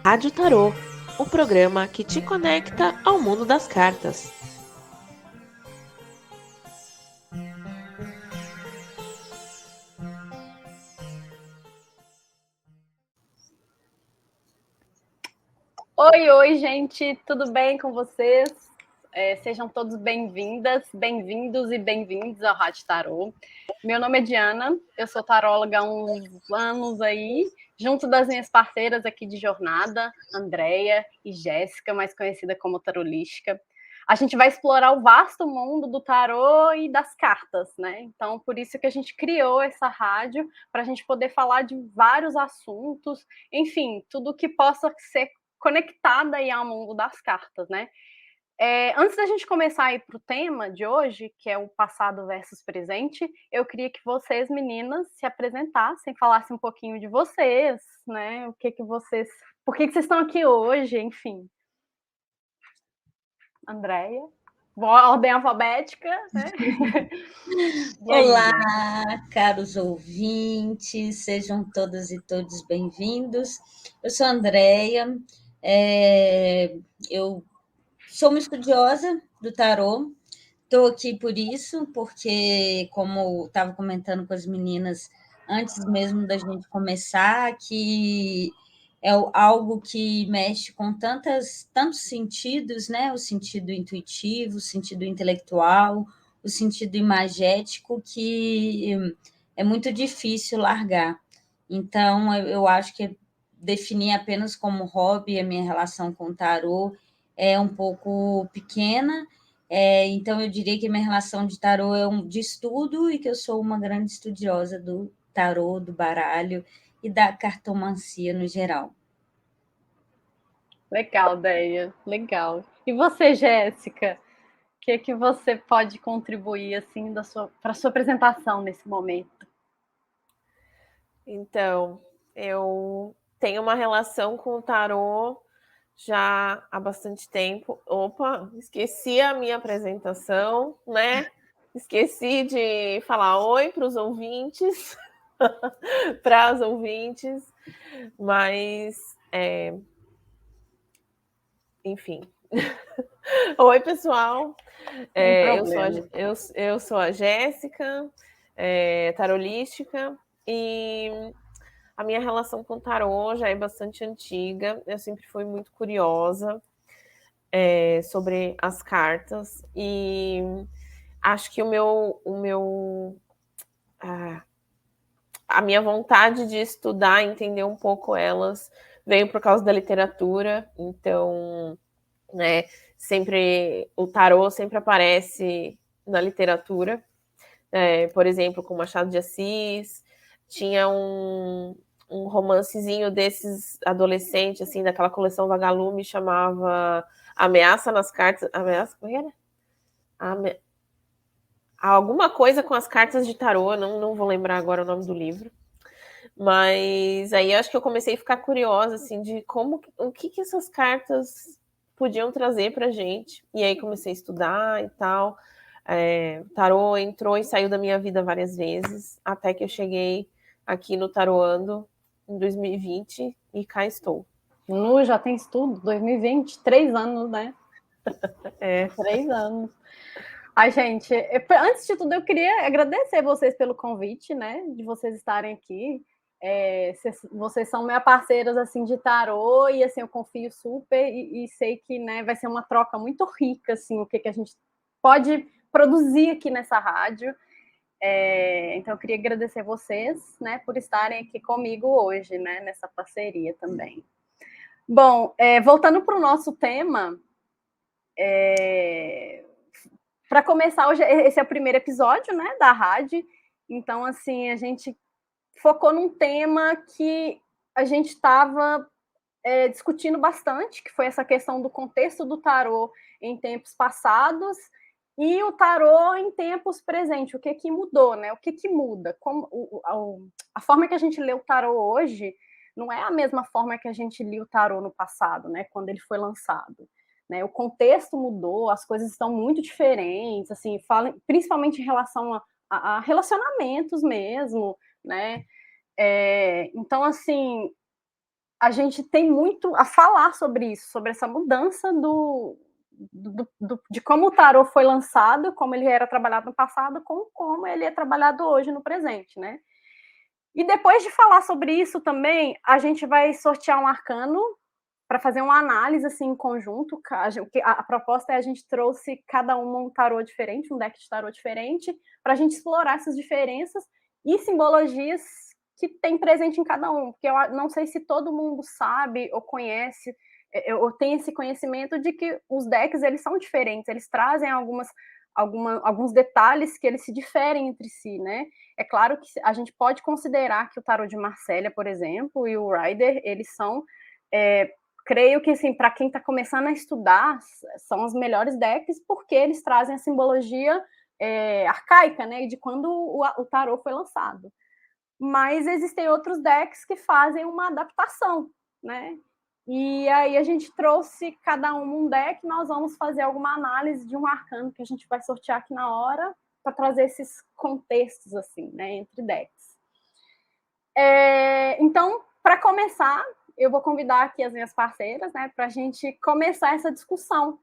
Rádio Tarô, o programa que te conecta ao mundo das cartas. Oi, gente, tudo bem com vocês? Sejam todos bem-vindas, bem-vindos e bem-vindos ao Rádio Tarô. Meu nome é Diana, eu sou taróloga há uns anos aí, junto das minhas parceiras aqui de jornada, Andréia e Jéssica, mais conhecida como Tarolística. A gente vai explorar o vasto mundo do tarô e das cartas, né? Então, por isso que a gente criou essa rádio, para a gente poder falar de vários assuntos, enfim, tudo que possa ser conectada aí ao mundo das cartas, né? Antes da gente começar a ir para o tema de hoje, que é o passado versus presente, eu queria que vocês, meninas, se apresentassem, falassem um pouquinho de vocês, né? Por que vocês estão aqui hoje, enfim. Andréia, ordem alfabética, né? Olá, caros ouvintes, sejam todas e todos bem-vindos. Eu sou a Andréia, eu sou uma estudiosa do tarô, estou aqui por isso, porque, como estava comentando com as meninas antes mesmo da gente começar, que é algo que mexe com tantos sentidos, né? O sentido intuitivo, o sentido intelectual, o sentido imagético, que é muito difícil largar. Então, eu acho que definir apenas como hobby a minha relação com o tarô é um pouco pequena, então eu diria que a minha relação de tarô é de estudo e que eu sou uma grande estudiosa do tarô, do baralho e da cartomancia no geral. Legal, Deia, legal. E você, Jéssica? O que você pode contribuir assim para a sua apresentação nesse momento? Então, eu tenho uma relação com o tarô já há bastante tempo. Opa, esqueci a minha apresentação, né? Esqueci de falar oi para os ouvintes, para as ouvintes, mas, enfim. Oi, pessoal. Eu sou a Jéssica, tarolística, e a minha relação com o tarô já é bastante antiga. Eu sempre fui muito curiosa sobre as cartas, e acho que a minha vontade de estudar, entender um pouco elas, veio por causa da literatura. Então, né, o tarô sempre aparece na literatura. Por exemplo, com Machado de Assis, tinha um romancezinho desses adolescentes, assim, daquela coleção Vagalume, chamava Ameaça nas Cartas. Ameaça? Como era? Alguma coisa com as cartas de tarô, não vou lembrar agora o nome do livro. Mas aí eu acho que eu comecei a ficar curiosa, assim, de o que essas cartas podiam trazer pra gente. E aí comecei a estudar e tal. Tarô entrou e saiu da minha vida várias vezes, até que eu cheguei aqui no Taroando em 2020 e cá estou. Já tem estudo, 2020, 3 anos, né? 3 anos. Ai, gente, antes de tudo, eu queria agradecer vocês pelo convite, né? De vocês estarem aqui. Vocês são minhas parceiras assim de tarô e assim eu confio super e sei que, né, vai ser uma troca muito rica assim o que a gente pode produzir aqui nessa rádio. Então eu queria agradecer vocês, né, por estarem aqui comigo hoje, né, nessa parceria também. Bom, voltando para o nosso tema, para começar hoje, esse é o primeiro episódio, né, da rádio. Então assim a gente focou num tema que a gente estava discutindo bastante, que foi essa questão do contexto do tarô em tempos passados e o tarô em tempos presentes. O que mudou, né? O que muda? A forma que a gente lê o tarô hoje não é a mesma forma que a gente lia o tarô no passado, né? Quando ele foi lançado. Né? O contexto mudou, as coisas estão muito diferentes, assim, principalmente em relação a relacionamentos mesmo, né? Então, assim, a gente tem muito a falar sobre isso, sobre essa mudança de como o tarô foi lançado, como ele era trabalhado no passado, com como ele é trabalhado hoje no presente, né? E depois de falar sobre isso também, a gente vai sortear um arcano para fazer uma análise assim em conjunto. A proposta é a gente trouxe cada um tarô diferente, um deck de tarô diferente, para a gente explorar essas diferenças e simbologias que tem presente em cada um, porque eu não sei se todo mundo sabe ou conhece, ou tem esse conhecimento de que os decks eles são diferentes, eles trazem alguns detalhes que eles se diferem entre si, né? É claro que a gente pode considerar que o tarô de Marsella, por exemplo, e o Rider, eles são, creio que assim, para quem está começando a estudar, são os melhores decks, porque eles trazem a simbologia arcaica, né? De quando o tarô foi lançado. Mas existem outros decks que fazem uma adaptação, né? E aí a gente trouxe cada um deck, nós vamos fazer alguma análise de um arcano que a gente vai sortear aqui na hora para trazer esses contextos assim, né, entre decks. Então, para começar, eu vou convidar aqui as minhas parceiras, né, para a gente começar essa discussão,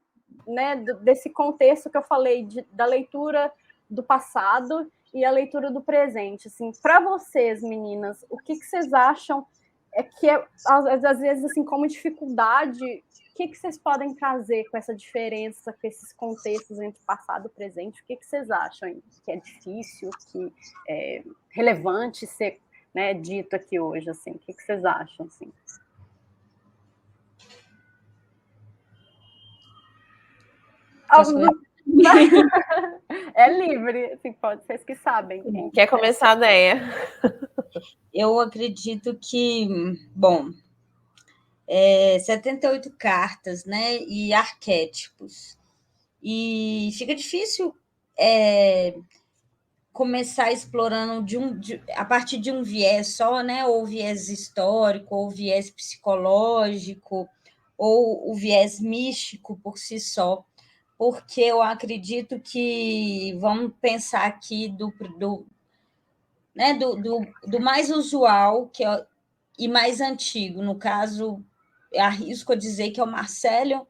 né, desse contexto que eu falei da leitura do passado e a leitura do presente. Assim, para vocês, meninas, o que vocês acham às vezes, assim, como dificuldade, o que vocês podem trazer com essa diferença, com esses contextos entre passado e presente? O que vocês acham que é difícil, que é relevante ser, né, dito aqui hoje? Assim? O que vocês acham? Assim? É livre, assim, pode, vocês que sabem. Quem quer começar a ideia? Eu acredito que, bom, 78 cartas, né, e arquétipos. E fica difícil começar explorando a partir de um viés só, né, ou viés histórico, ou viés psicológico, ou o viés místico por si só, porque eu acredito que, vamos pensar aqui do mais usual e mais antigo, no caso, arrisco a dizer que é o Marcelo,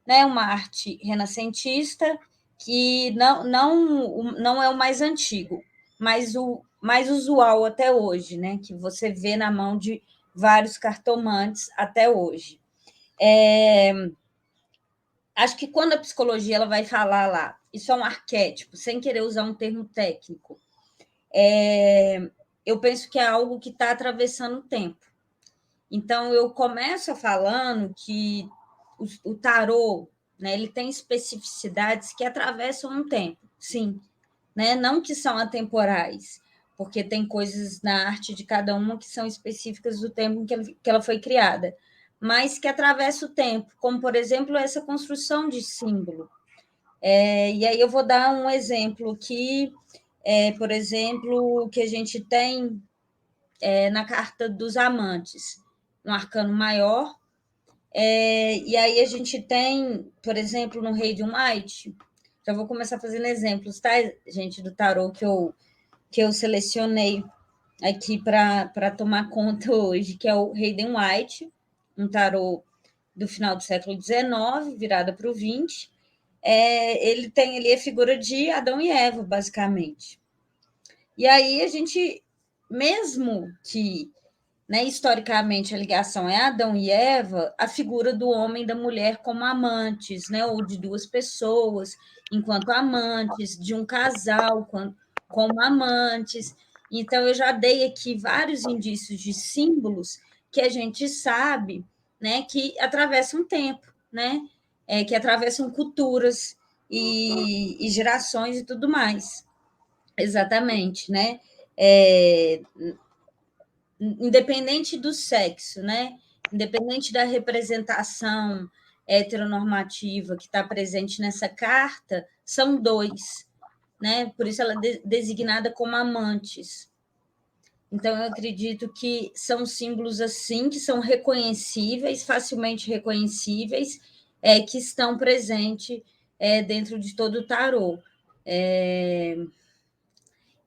né, uma arte renascentista, que não é o mais antigo, mas o mais usual até hoje, né, que você vê na mão de vários cartomantes até hoje. Acho que quando a psicologia ela vai falar lá, isso é um arquétipo, sem querer usar um termo técnico, eu penso que é algo que está atravessando o tempo. Então, eu começo falando que o tarô, né, ele tem especificidades que atravessam um tempo, sim, né? Não que são atemporais, porque tem coisas na arte de cada uma que são específicas do tempo que ela foi criada, mas que atravessa o tempo, como, por exemplo, essa construção de símbolo. E aí eu vou dar um exemplo aqui, por exemplo, que a gente tem na Carta dos Amantes, um arcano maior, e aí a gente tem, por exemplo, no Rei de White, já vou começar fazendo exemplos, tá, gente, do tarô que eu selecionei aqui para tomar conta hoje, que é o Rei de White, um tarô do final do século XIX, virada para o XX. Ele tem ali a figura de Adão e Eva, basicamente. E aí a gente, mesmo que, né, historicamente a ligação é Adão e Eva, a figura do homem e da mulher como amantes, né, ou de duas pessoas enquanto amantes, de um casal como amantes. Então, eu já dei aqui vários indícios de símbolos que a gente sabe, né, que atravessam tempo, né, que atravessam culturas e gerações e tudo mais. Exatamente, né? Independente do sexo, né? Independente da representação heteronormativa que está presente nessa carta, são dois, né? Por isso ela é designada como amantes. Então, eu acredito que são símbolos assim, que são reconhecíveis, facilmente reconhecíveis, que estão presentes dentro de todo o tarô.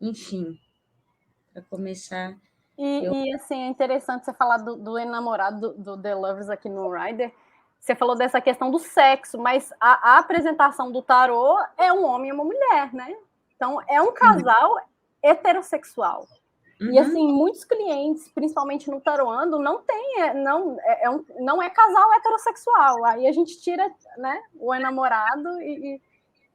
Enfim, para começar. E assim, é interessante você falar do enamorado do The Lovers aqui no Rider. Você falou dessa questão do sexo, mas a apresentação do tarô é um homem e uma mulher, né? Então, é um casal heterossexual. E assim, muitos clientes, principalmente no taroando, não é casal heterossexual. Aí a gente tira, né, o enamorado e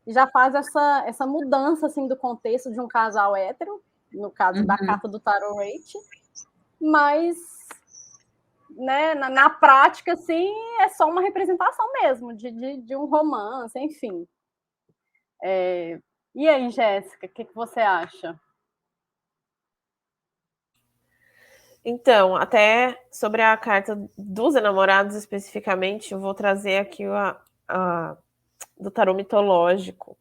já faz essa mudança assim do contexto de um casal hétero, no caso da carta do Tarot Rate, mas, né, na prática, assim, é só uma representação mesmo de um romance, enfim. E aí, Jéssica, o que você acha? Então, até sobre a carta dos enamorados especificamente, eu vou trazer aqui do tarô mitológico,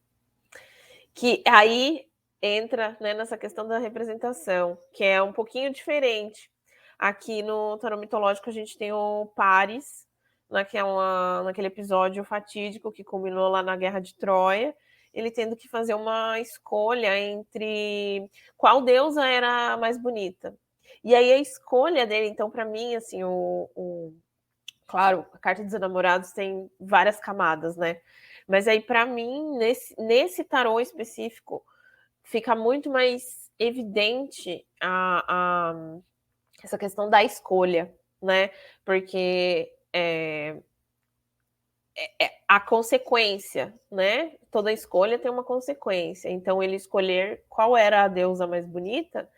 que aí entra, né, nessa questão da representação, que é um pouquinho diferente. Aqui no tarô mitológico a gente tem o Paris, naquele episódio fatídico que culminou lá na Guerra de Troia, ele tendo que fazer uma escolha entre qual deusa era mais bonita. E aí a escolha dele, então, para mim, assim, claro, a carta dos enamorados tem várias camadas, né? Mas aí, para mim, nesse tarô específico, fica muito mais evidente essa questão da escolha, né? Porque a consequência, né? Toda escolha tem uma consequência. Então, ele escolher qual era a deusa mais bonita,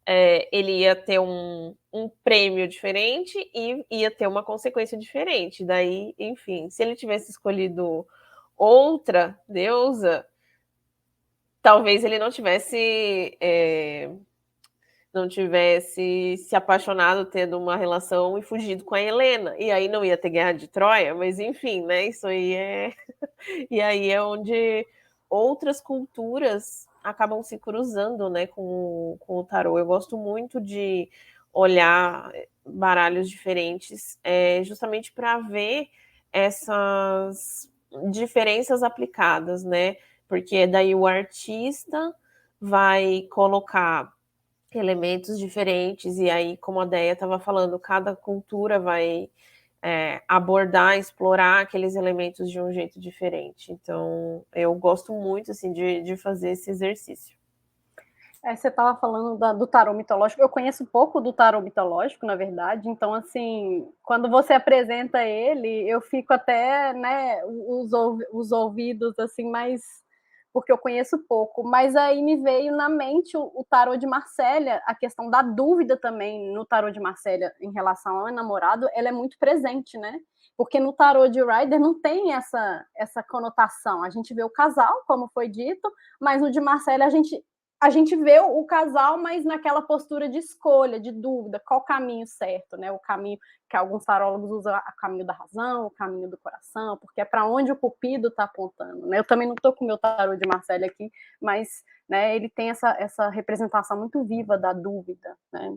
ele ia ter um prêmio diferente e ia ter uma consequência diferente. Daí, enfim, se ele tivesse escolhido outra deusa, talvez ele não tivesse se apaixonado, tendo uma relação e fugido com a Helena. E aí não ia ter Guerra de Troia, mas enfim, né? Isso aí e aí é onde outras culturas acabam se cruzando, né, com o tarô. Eu gosto muito de olhar baralhos diferentes, justamente para ver essas diferenças aplicadas, né? Porque daí o artista vai colocar elementos diferentes, e aí, como a Deia estava falando, cada cultura vai abordar, explorar aqueles elementos de um jeito diferente. Então, eu gosto muito assim, de fazer esse exercício. Você estava falando do tarô mitológico. Eu conheço pouco do tarô mitológico, na verdade. Então, assim, quando você apresenta ele, eu fico até, né, os ouvidos assim, mais porque eu conheço pouco. Mas aí me veio na mente o tarô de Marsella, a questão da dúvida também no tarô de Marsella em relação ao namorado, ela é muito presente, né? Porque no tarô de Rider não tem essa conotação. A gente vê o casal, como foi dito, mas no de Marsella a gente vê o casal, mas naquela postura de escolha, de dúvida, qual o caminho certo, né? O caminho que alguns tarólogos usam, o caminho da razão, o caminho do coração, porque é para onde o Cupido está apontando, né? Eu também não estou com o meu tarô de Marsella aqui, mas, né, ele tem essa representação muito viva da dúvida, né?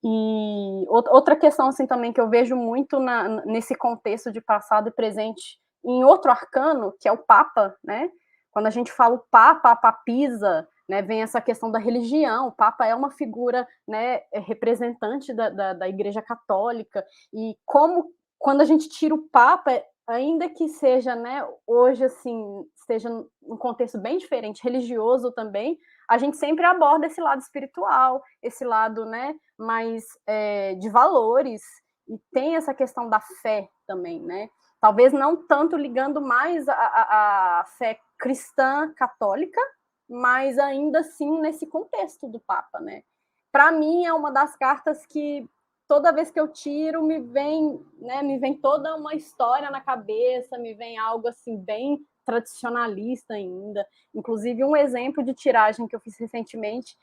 E outra questão assim também que eu vejo muito nesse contexto de passado e presente em outro arcano, que é o Papa, né? Quando a gente fala o Papa, a papisa, né, vem essa questão da religião. O Papa é uma figura, né, representante da Igreja Católica, e como quando a gente tira o Papa, ainda que seja, né, hoje assim, esteja num contexto bem diferente, religioso também, a gente sempre aborda esse lado espiritual, esse lado, né, mais de valores, e tem essa questão da fé também, né? Talvez não tanto ligando mais a fé cristã católica, mas ainda assim nesse contexto do Papa, né? Para mim é uma das cartas que toda vez que eu tiro me vem toda uma história na cabeça, me vem algo assim bem tradicionalista ainda. Inclusive um exemplo de tiragem que eu fiz recentemente,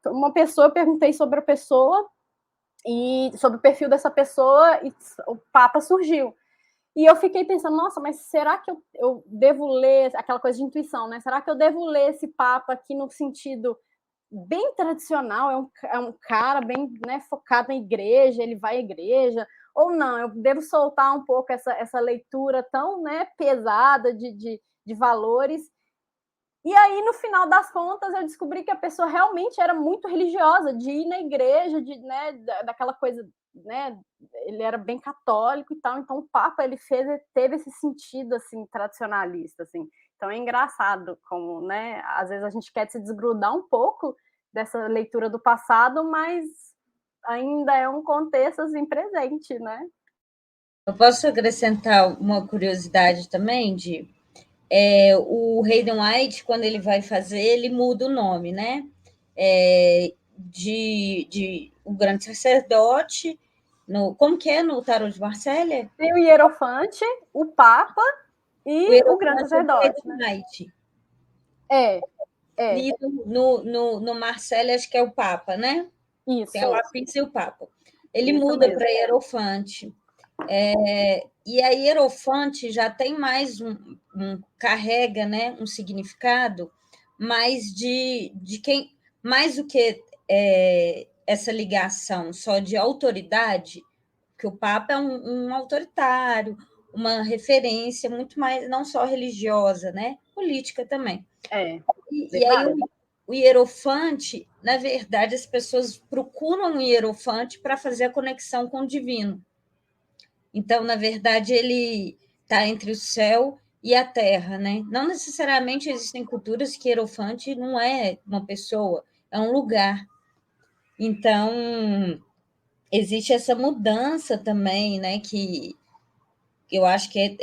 uma pessoa, eu perguntei sobre a pessoa e sobre o perfil dessa pessoa, e o Papa surgiu. E eu fiquei pensando, nossa, mas será que eu devo ler, aquela coisa de intuição, né? Será que eu devo ler esse Papa aqui no sentido bem tradicional, é um cara bem, né, focado na igreja, ele vai à igreja, ou não, eu devo soltar um pouco essa leitura tão, né, pesada de valores, E aí, no final das contas, eu descobri que a pessoa realmente era muito religiosa, de ir na igreja, né, daquela coisa, né, ele era bem católico e tal, então o Papa teve esse sentido assim tradicionalista, assim. Então é engraçado como, né, às vezes a gente quer se desgrudar um pouco dessa leitura do passado, mas ainda é um contexto assim presente, né? Eu posso acrescentar uma curiosidade também, o Hayden White, quando ele vai fazer, ele muda o nome, né? De o grande sacerdote, como que é no Tarot de Marselha? Tem o Hierofante, o Papa e o grande sacerdote, é né? White. É. E no Marselha, acho que é o Papa, né? Isso. Tem a Lapícia e o Papa. Ele Isso muda mesmo. para Hierofante. E a Hierofante já tem mais carrega, né, um significado mais de quem, mais do que essa ligação só de autoridade, que o Papa é um autoritário, uma referência muito mais, não só religiosa, né, política também. E aí o hierofante, na verdade, as pessoas procuram o hierofante para fazer a conexão com o divino. Então, na verdade, ele está entre o céu e a terra, né? Não necessariamente existem culturas que hierofante não é uma pessoa, é um lugar. Então, existe essa mudança também, né? Que eu acho que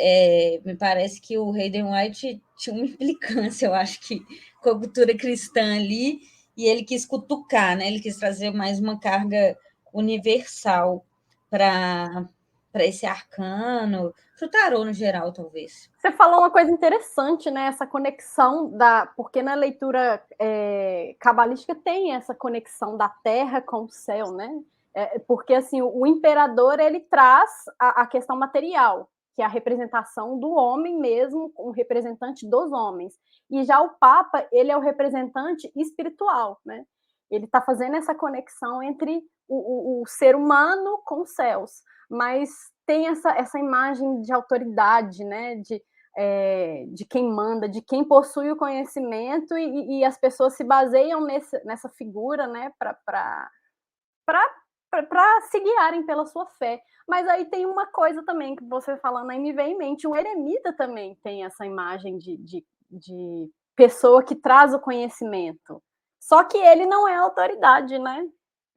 me parece que o Hayden White tinha uma implicância, eu acho que com a cultura cristã ali, e ele quis cutucar, né? Ele quis trazer mais uma carga universal para esse arcano, para o tarô no geral, talvez. Você falou uma coisa interessante, né? Essa conexão porque na leitura cabalística tem essa conexão da terra com o céu, né? Porque assim, o imperador ele traz a questão material, que é a representação do homem mesmo, um representante dos homens. E já o Papa, ele é o representante espiritual, né? Ele está fazendo essa conexão entre o ser humano com os céus, mas tem essa imagem de autoridade, né? De quem manda, de quem possui o conhecimento, e as pessoas se baseiam nessa figura, né? Para se guiarem pela sua fé. Mas aí tem uma coisa também que você falando aí me vem em mente, o eremita também tem essa imagem de pessoa que traz o conhecimento. Só que ele não é autoridade, né?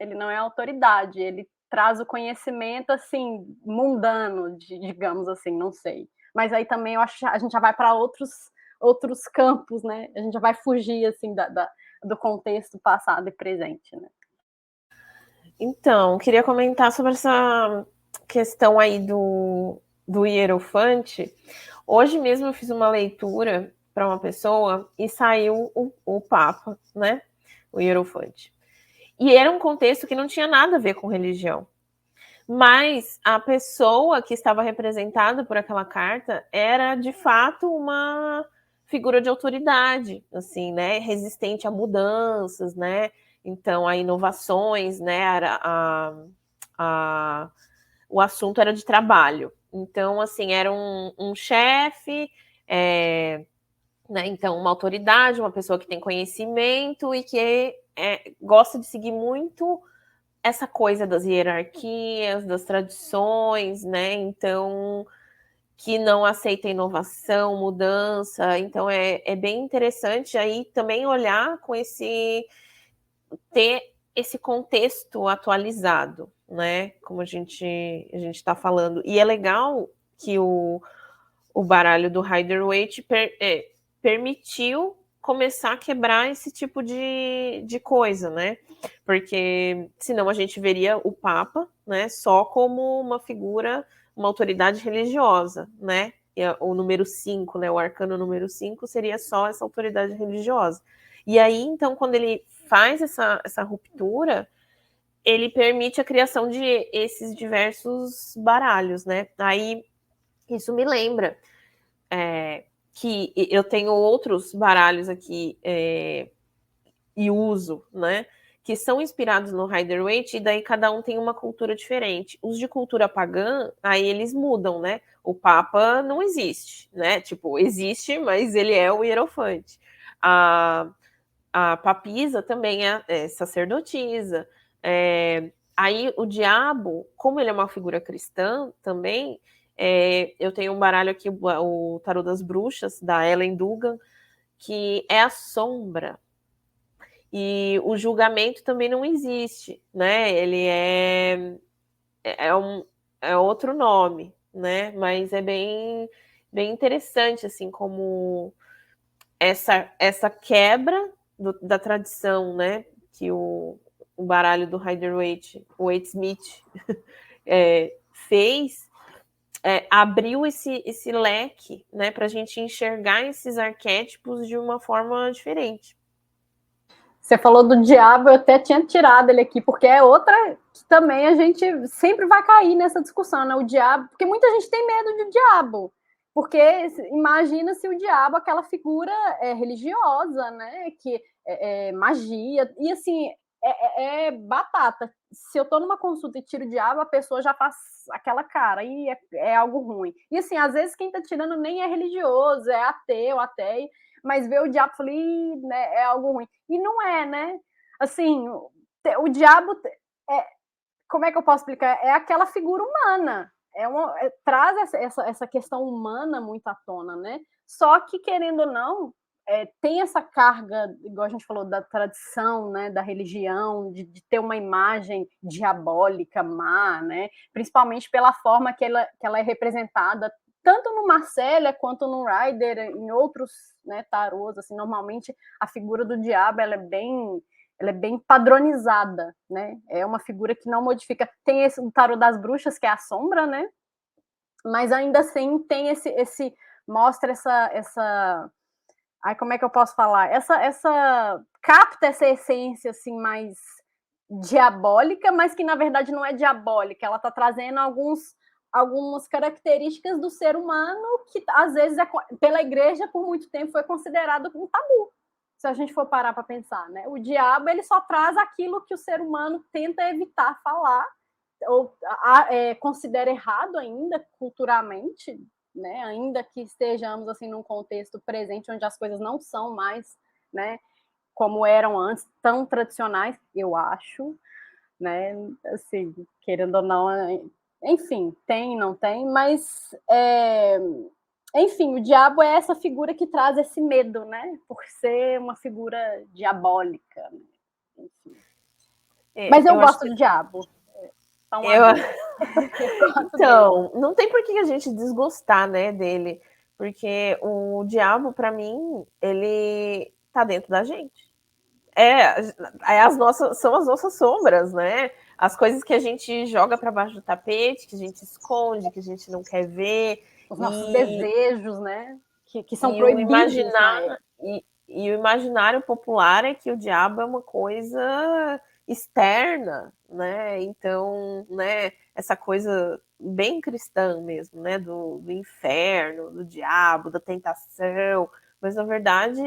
Ele não é autoridade, ele traz o conhecimento assim mundano, digamos assim, não sei. Mas aí também eu acho que a gente já vai para outros campos, né? A gente já vai fugir assim do contexto passado e presente, né? Então, queria comentar sobre essa questão aí do hierofante. Hoje mesmo eu fiz uma leitura para uma pessoa e saiu o Papa, né? O hierofante. E era um contexto que não tinha nada a ver com religião. Mas a pessoa que estava representada por aquela carta era, de fato, uma figura de autoridade, assim, né? Resistente a mudanças, né? Então, a inovações, né? O assunto era de trabalho. Então, assim, era um chefe, né? Então, uma autoridade, uma pessoa que tem conhecimento e que gosta de seguir muito essa coisa das hierarquias, das tradições, né? Então, que não aceita inovação, mudança. Então, é bem interessante aí também olhar com ter esse contexto atualizado, né? Como a gente está falando. E é legal que o baralho do Rider-Waite permitiu começar a quebrar esse tipo de coisa, né? Porque senão a gente veria o Papa, né, só como uma figura, uma autoridade religiosa, né? E o número 5, né, o arcano número 5 seria só essa autoridade religiosa. E aí, então, quando ele faz essa ruptura, ele permite a criação de esses diversos baralhos, né? Aí, isso me lembra que eu tenho outros baralhos aqui e uso, né? Que são inspirados no Rider-Waite, e daí cada um tem uma cultura diferente. Os de cultura pagã, aí eles mudam, né? O Papa não existe, né? Tipo, existe, mas ele é o hierofante. A papisa também é sacerdotisa. Aí o diabo, como ele é uma figura cristã também, eu tenho um baralho aqui, o Tarô das Bruxas, da Ellen Dugan, que é a sombra. E o julgamento também não existe, né? Ele é outro nome, né? Mas é bem interessante, assim, como essa quebra da tradição, né? Que o baralho do Rider-Waite, o Waite-Smith, fez, abriu esse leque, né? Para a gente enxergar esses arquétipos de uma forma diferente. Você falou do diabo, eu até tinha tirado ele aqui, porque é outra que também a gente sempre vai cair nessa discussão, né? O diabo, porque muita gente tem medo de diabo, porque imagina se o diabo, aquela figura religiosa, né? Que é magia, e assim, é batata. Se eu tô numa consulta e tiro o diabo, a pessoa já faz aquela cara, e é algo ruim. E assim, às vezes quem tá tirando nem é religioso, é ateu, até, mas ver o diabo e falar, né, é algo ruim. E não é, né? Assim, o diabo, como é que eu posso explicar? É aquela figura humana, traz essa questão humana muito à tona, né? Só que, querendo ou não, tem essa carga, igual a gente falou, da tradição, né, da religião, de ter uma imagem diabólica, má, né? Principalmente pela forma que ela é representada tanto no Marcélia quanto no Rider, em outros, né, tarôs, assim, normalmente a figura do diabo ela é bem padronizada, né? É uma figura que não modifica. Tem o tarô das bruxas, que é a sombra, né? Mas ainda assim tem mostra essa ai, como é que eu posso falar? Capta essa essência assim mais diabólica, mas que na verdade não é diabólica. Ela está trazendo algumas características do ser humano que às vezes pela igreja por muito tempo foi considerado um tabu. Se a gente for parar para pensar, né? O diabo ele só traz aquilo que o ser humano tenta evitar falar ou considera errado ainda culturalmente, né? Ainda que estejamos assim num contexto presente onde as coisas não são mais, né, como eram antes, tão tradicionais, eu acho, né? Assim, querendo ou não, enfim, tem, não tem, mas enfim, o diabo é essa figura que traz esse medo, né? Por ser uma figura diabólica. Né? Enfim. Mas eu gosto do diabo. Então, não tem por que a gente desgostar, né, dele, porque o diabo, para mim, ele tá dentro da gente. São as nossas sombras, né? As coisas que a gente joga para baixo do tapete, que a gente esconde, que a gente não quer ver. Os nossos desejos, né? Que são proibidos. E o imaginário popular é que o diabo é uma coisa externa, né? Então, né, essa coisa bem cristã mesmo, né? Do inferno, do diabo, da tentação. Mas, na verdade,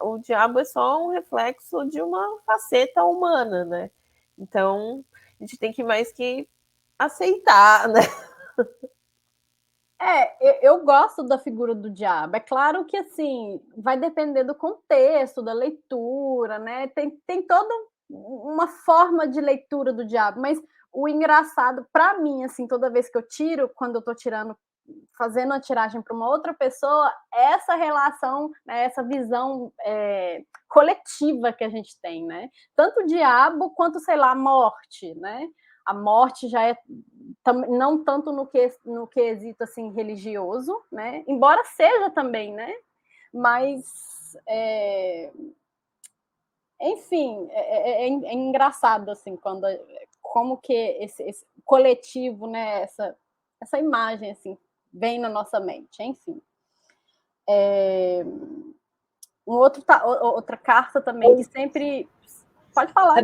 o diabo é só um reflexo de uma faceta humana, né? Então, a gente tem que mais que aceitar, né? Eu gosto da figura do diabo. É claro que, assim, vai depender do contexto, da leitura, né? Tem toda uma forma de leitura do diabo, mas o engraçado, para mim, assim, toda vez que eu tiro, quando eu tô tirando, fazendo a tiragem para uma outra pessoa, essa relação, né, essa visão coletiva que a gente tem, né? Tanto o diabo quanto, sei lá, a morte, né? A morte já é não tanto no quesito assim religioso, né? Embora seja também, né? Mas enfim, é engraçado assim quando como que esse coletivo, né? Essa imagem assim vem na nossa mente, enfim. Outra carta também que sempre pode falar.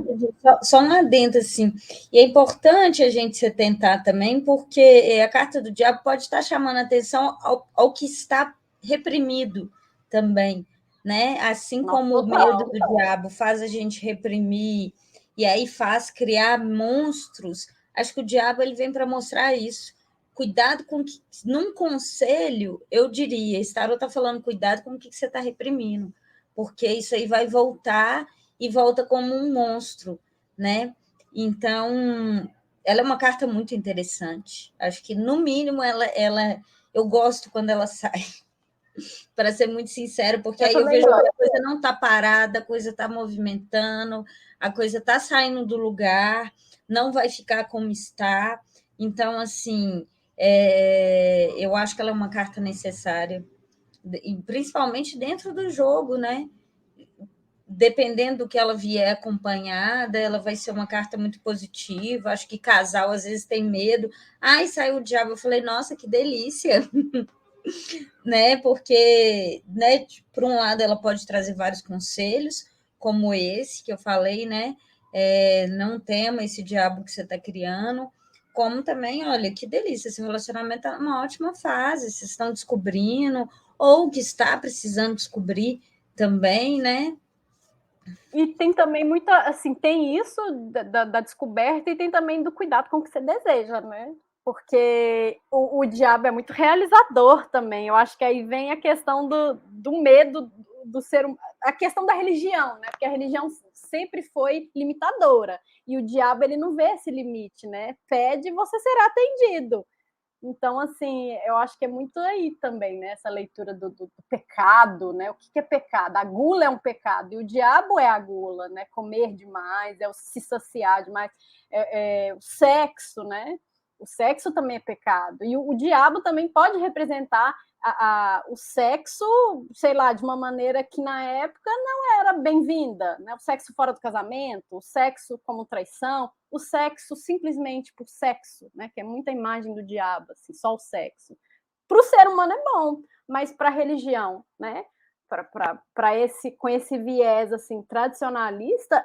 Só um adendo, assim. E é importante a gente se atentar também, porque a carta do diabo pode estar chamando a atenção ao que está reprimido também, né? Assim como o medo do diabo faz a gente reprimir e aí faz criar monstros, acho que o diabo ele vem para mostrar isso. Cuidado com que, num conselho, eu diria, Starô está falando, cuidado com o que você está reprimindo. porque isso aí vai voltar e volta como um monstro, né? Então, ela é uma carta muito interessante. Acho que, no mínimo, eu gosto quando ela sai, para ser muito sincero, porque aí eu vejo que a coisa não está parada, a coisa está movimentando, a coisa está saindo do lugar, não vai ficar como está. Então, assim, eu acho que ela é uma carta necessária, e principalmente dentro do jogo, né? Dependendo do que ela vier acompanhada, ela vai ser uma carta muito positiva. Acho que casal às vezes tem medo. Ai, saiu o diabo. Eu falei, nossa, que delícia! Né? Porque, né, por um lado, ela pode trazer vários conselhos, como esse que eu falei, né? Não tema esse diabo que você está criando. Como também, olha, que delícia, esse relacionamento é uma ótima fase, vocês estão descobrindo, ou que está precisando descobrir também, né? E tem também muita, assim, tem isso da descoberta e tem também do cuidado com o que você deseja, né? Porque o diabo é muito realizador também. Eu acho que aí vem a questão do medo do ser humano, a questão da religião, né? Porque a religião sempre foi limitadora. E o diabo, ele não vê esse limite, né? Pede, você será atendido. Então, assim, eu acho que é muito aí também, né? Essa leitura do pecado, né? O que é pecado? A gula é um pecado, e o diabo é a gula, né? Comer demais, é o se saciar demais, o sexo, né? O sexo também é pecado. E o diabo também pode representar o sexo, sei lá, de uma maneira que na época não era bem-vinda, né? O sexo fora do casamento, o sexo como traição, o sexo simplesmente por sexo, né? Que é muita imagem do diabo, assim, só o sexo. Para o ser humano é bom, mas para a religião, né? Com esse viés assim tradicionalista,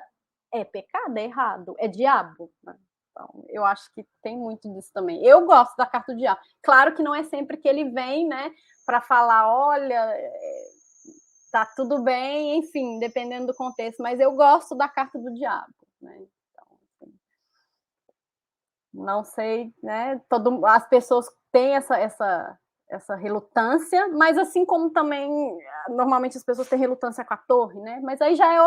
é pecado, é errado, é diabo, né? Então, eu acho que tem muito disso também. Eu gosto da carta do diabo. Claro que não é sempre que ele vem, né, para falar, olha, tá tudo bem, enfim, dependendo do contexto, mas eu gosto da carta do diabo, né? Então, assim, não sei, né? As pessoas têm essa relutância, mas assim como também normalmente as pessoas têm relutância com a torre, né? Mas aí já é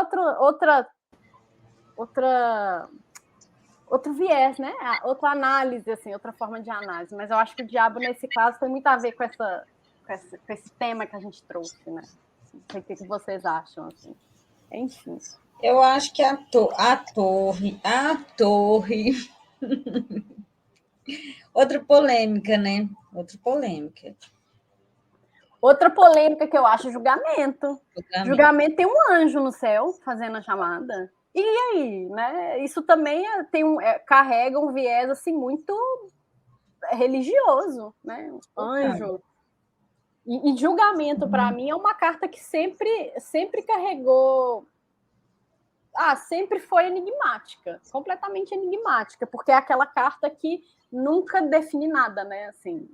outro viés, né? Outra análise, assim, outra forma de análise. Mas eu acho que o diabo, nesse caso, tem muito a ver com esse tema que a gente trouxe, né? Não sei o que vocês acham, assim. Enfim. Eu acho que a torre. Outra polêmica, né? Outra polêmica que eu acho, julgamento. Julgamento tem um anjo no céu fazendo a chamada. E aí, né? Isso também carrega um viés assim muito religioso, né? Anjo. E julgamento, para mim, é uma carta que sempre carregou. Sempre foi enigmática, completamente enigmática, porque é aquela carta que nunca define nada, né? Assim,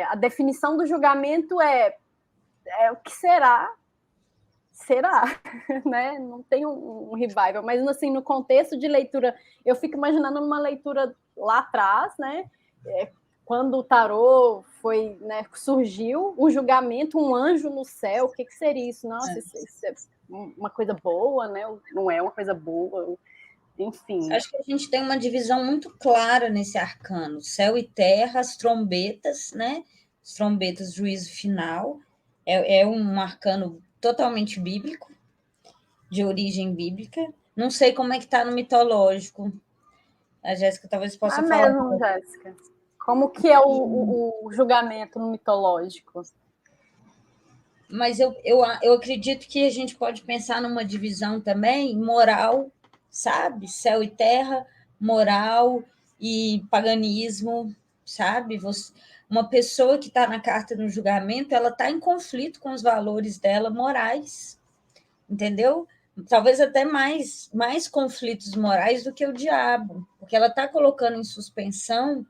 a definição do julgamento é o que será, né? Não tem um revival, mas assim, no contexto de leitura, eu fico imaginando numa leitura lá atrás, né? Quando o tarô foi, né, surgiu, o julgamento, um anjo no céu, o que seria isso? Nossa, isso é uma coisa boa, né? Não é uma coisa boa, enfim. Acho que a gente tem uma divisão muito clara nesse arcano: céu e terra, as trombetas, né? As trombetas, juízo final. É um arcano totalmente bíblico, de origem bíblica. Não sei como é que está no mitológico. A Jéssica talvez possa falar. Mesmo, Jéssica. Como que é o julgamento no mitológico? Mas eu acredito que a gente pode pensar numa divisão também moral, sabe? Céu e terra, moral e paganismo, sabe? Uma pessoa que está na carta no julgamento, ela está em conflito com os valores dela morais, entendeu? Talvez até mais conflitos morais do que o diabo, porque ela está colocando em suspensão,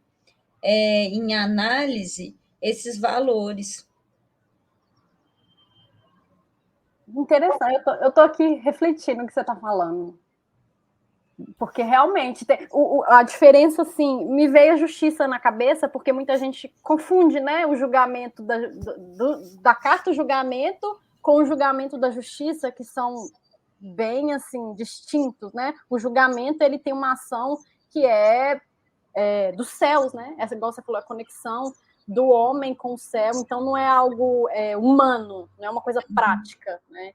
em análise, esses valores. Interessante, eu tô aqui refletindo o que você está falando. Porque realmente a diferença, assim, me veio a justiça na cabeça, porque muita gente confunde, né, o julgamento da carta julgamento com o julgamento da justiça, que são bem assim distintos, né? O julgamento ele tem uma ação que é dos céus, né? Essa, igual você falou, a conexão do homem com o céu, então não é algo humano, não é uma coisa prática, né?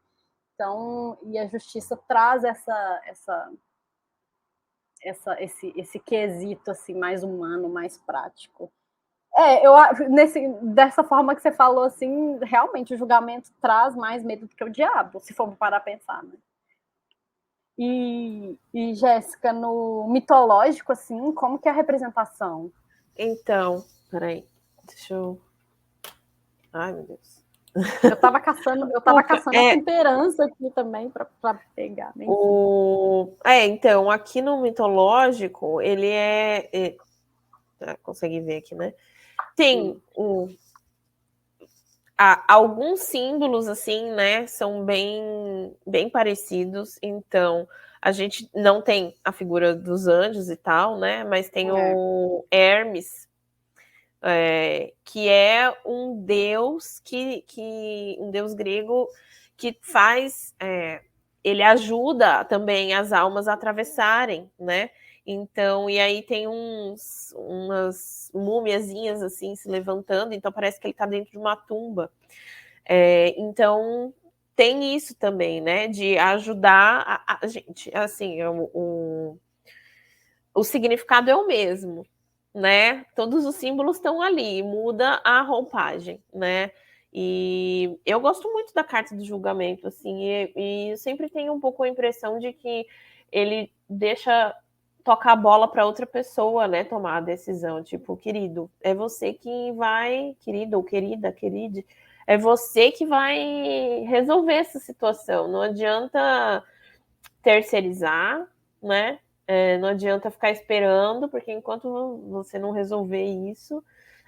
Então, e a justiça traz esse quesito assim mais humano, mais prático. Dessa forma que você falou, assim, realmente o julgamento traz mais medo do que o diabo, se for parar a pensar, né? E Jéssica, no mitológico, assim, como que é a representação? Então, peraí, deixa eu... Ai, meu Deus. Eu tava caçando a temperança aqui também para pegar. Então, aqui no mitológico, ele consegue ver aqui, né? Tem alguns símbolos, assim, né? São bem parecidos. Então, a gente não tem a figura dos anjos e tal, né? Mas tem o Hermes, que é um deus um deus grego que faz, ele ajuda também as almas a atravessarem, né? Então, e aí tem umas múmiazinhas assim se levantando, então parece que ele está dentro de uma tumba. Então tem isso também, né? De ajudar a gente, assim, o significado é o mesmo, né? Todos os símbolos estão ali, muda a roupagem, né? E eu gosto muito da carta do julgamento, assim, e eu sempre tenho um pouco a impressão de que ele deixa tocar a bola para outra pessoa, né? Tomar a decisão, tipo, querido, é você que vai, querido ou querida, é você que vai resolver essa situação. Não adianta terceirizar, né? Não adianta ficar esperando, porque enquanto você não resolver isso,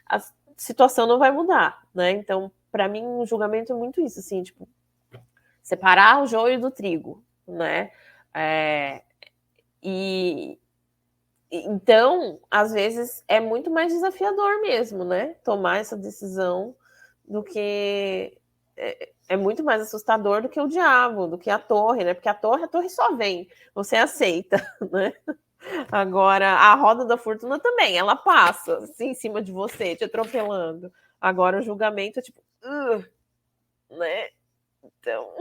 a situação não vai mudar, né? Então, para mim, o julgamento é muito isso, assim, tipo, separar o joio do trigo, né? Então, às vezes, é muito mais desafiador mesmo, né? Tomar essa decisão do que... É muito mais assustador do que o diabo, do que a torre, né? Porque a torre só vem, você aceita, né? Agora, a roda da fortuna também, ela passa assim, em cima de você, te atropelando. Agora, o julgamento é tipo, né? Então,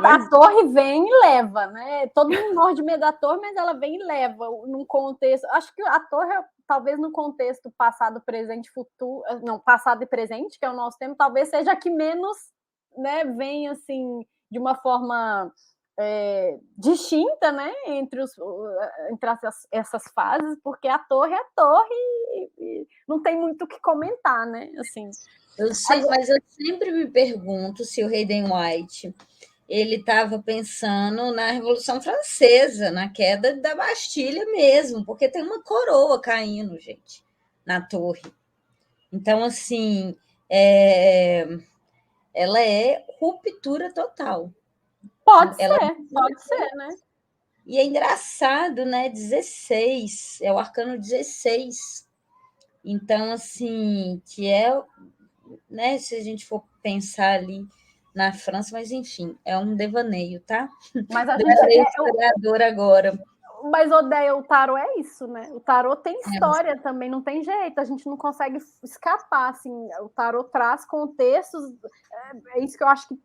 a torre vem e leva, né? Todo mundo morre de medo da torre, mas ela vem e leva num contexto. Acho que a torre, talvez no contexto passado, presente, futuro, não, passado e presente, que é o nosso tempo, talvez seja a que menos, né, vem assim de uma forma distinta, né, entre essas fases, porque a torre é a torre e não tem muito o que comentar, né? Assim. Mas eu sempre me pergunto se o Hayden White ele estava pensando na Revolução Francesa, na queda da Bastilha mesmo, porque tem uma coroa caindo, gente, na torre. Então, assim, ela é ruptura total. Pode ser, né? E é engraçado, né? 16, é o arcano 16. Então, assim, que né, se a gente for pensar ali na França, mas enfim, é um devaneio, tá? Mas a gente historiador agora. Mas, Odeia, o tarô é isso, né? O tarô tem história também, não tem jeito, a gente não consegue escapar, assim, o tarô traz contextos, é isso que eu acho que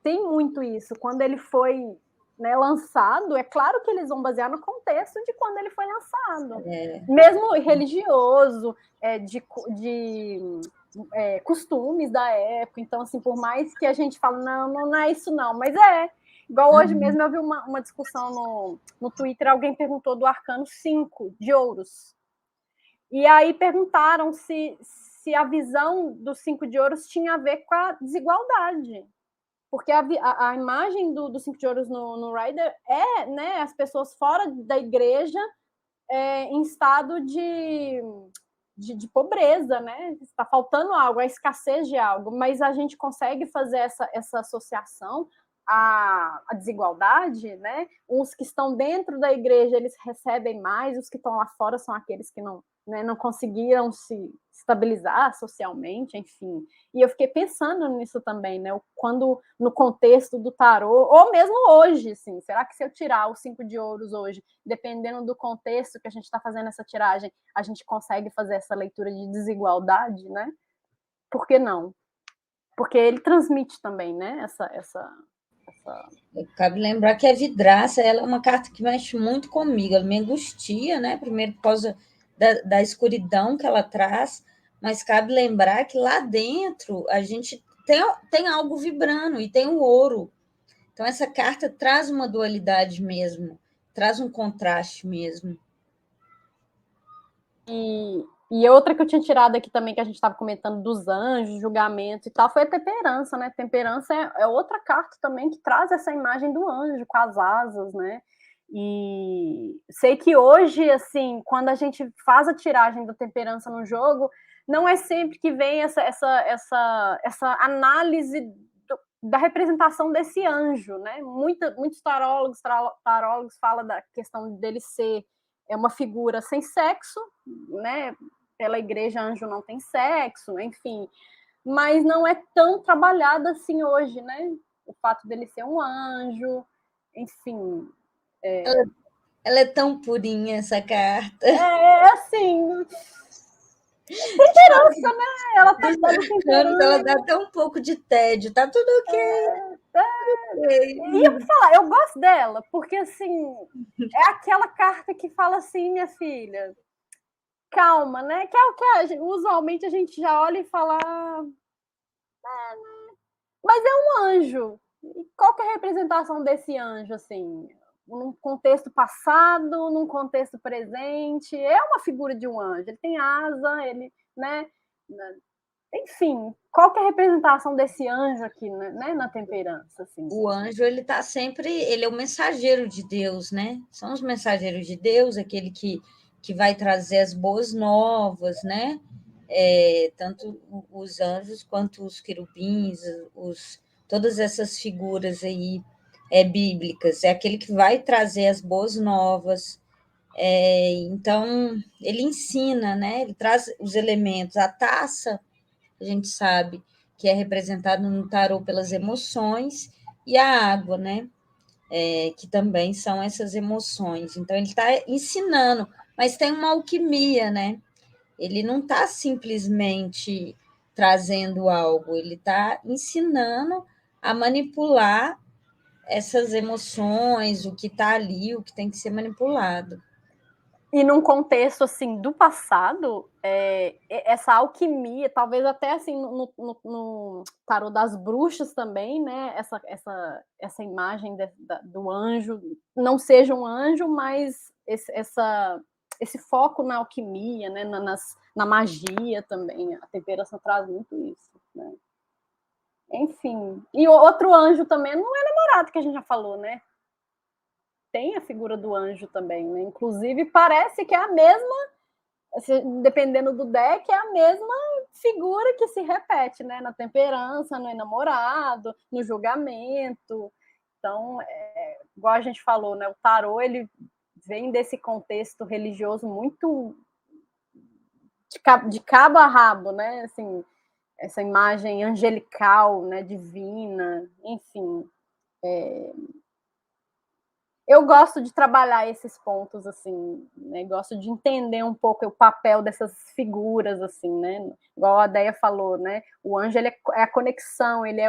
tem muito isso. Quando ele foi, né, lançado, é claro que eles vão basear no contexto de quando ele foi lançado. Mesmo religioso, de costumes da época. Então, assim, por mais que a gente fale, não é isso não, mas igual hoje mesmo eu vi uma discussão no Twitter, alguém perguntou do arcano 5 de ouros. E aí perguntaram se a visão do 5 de ouros tinha a ver com a desigualdade. Porque a imagem do 5 de ouros no Rider é, né, as pessoas fora da igreja em estado de pobreza, né? Está faltando algo, a escassez de algo, mas a gente consegue fazer essa associação a desigualdade, né? Os que estão dentro da igreja, eles recebem mais, os que estão lá fora são aqueles que não, né, não conseguiram se estabilizar socialmente, enfim. E eu fiquei pensando nisso também, né? Quando, no contexto do tarô, ou mesmo hoje, assim, será que se eu tirar os 5 de ouros hoje, dependendo do contexto que a gente está fazendo essa tiragem, a gente consegue fazer essa leitura de desigualdade, né? Por que não? Porque ele transmite também, né? Cabe lembrar que a vidraça ela é uma carta que mexe muito comigo, ela me angustia, né? Primeiro por causa da escuridão que ela traz, mas cabe lembrar que lá dentro a gente tem algo vibrando e tem o ouro. Então, essa carta traz uma dualidade mesmo, traz um contraste mesmo. E outra que eu tinha tirado aqui também, que a gente estava comentando dos anjos, julgamento e tal, foi a temperança, né? Temperança é outra carta também que traz essa imagem do anjo com as asas, né? E sei que hoje, assim, quando a gente faz a tiragem da temperança no jogo, não é sempre que vem essa análise da representação desse anjo, né? Muitos tarólogos falam da questão dele ser uma figura sem sexo, né? Pela igreja, anjo não tem sexo, enfim. Mas não é tão trabalhado assim hoje, né? O fato dele ser um anjo, enfim. Ela é tão purinha, essa carta. Assim. Temperança, né? Ela tá dando temperança. Ela dá até um pouco de tédio, tá tudo ok. E eu vou falar, eu gosto dela, porque assim, é aquela carta que fala assim, minha filha, calma, né? Que é o que usualmente a gente já olha e fala, mas é um anjo. E qual que é a representação desse anjo, assim? Num contexto passado, num contexto presente, é uma figura de um anjo. Ele tem asa, ele, né? Enfim, qual que é a representação desse anjo aqui, né, na temperança? Assim? O anjo, ele tá sempre, ele é o mensageiro de Deus, né? São os mensageiros de Deus, aquele que vai trazer as boas novas, né? Tanto os anjos quanto os querubins, todas essas figuras aí bíblicas, é aquele que vai trazer as boas novas. Então, ele ensina, né? Ele traz os elementos. A taça, a gente sabe que é representada no tarô pelas emoções, e a água, né? Que também são essas emoções. Então, ele está ensinando, mas tem uma alquimia, né? Ele não está simplesmente trazendo algo, ele está ensinando a manipular essas emoções, o que está ali, o que tem que ser manipulado. E num contexto assim do passado, essa alquimia, talvez até assim no tarô das bruxas também, né? Essa imagem do anjo não seja um anjo, mas esse foco na alquimia, né? Na magia também. A temperança traz muito isso, né? Enfim. E outro anjo também não é namorado, que a gente já falou, né? Tem a figura do anjo também, né? Inclusive, parece que é a mesma, dependendo do deck, é a mesma figura que se repete, né? Na temperança, no enamorado, no julgamento. Então, igual a gente falou, né? O tarô, ele vem desse contexto religioso muito de cabo a rabo, né? Assim, essa imagem angelical, né? Divina, enfim. Eu gosto de trabalhar esses pontos, assim, né? Gosto de entender um pouco o papel dessas figuras, assim, né? Igual a Deia falou, né? O anjo, ele é a conexão, ele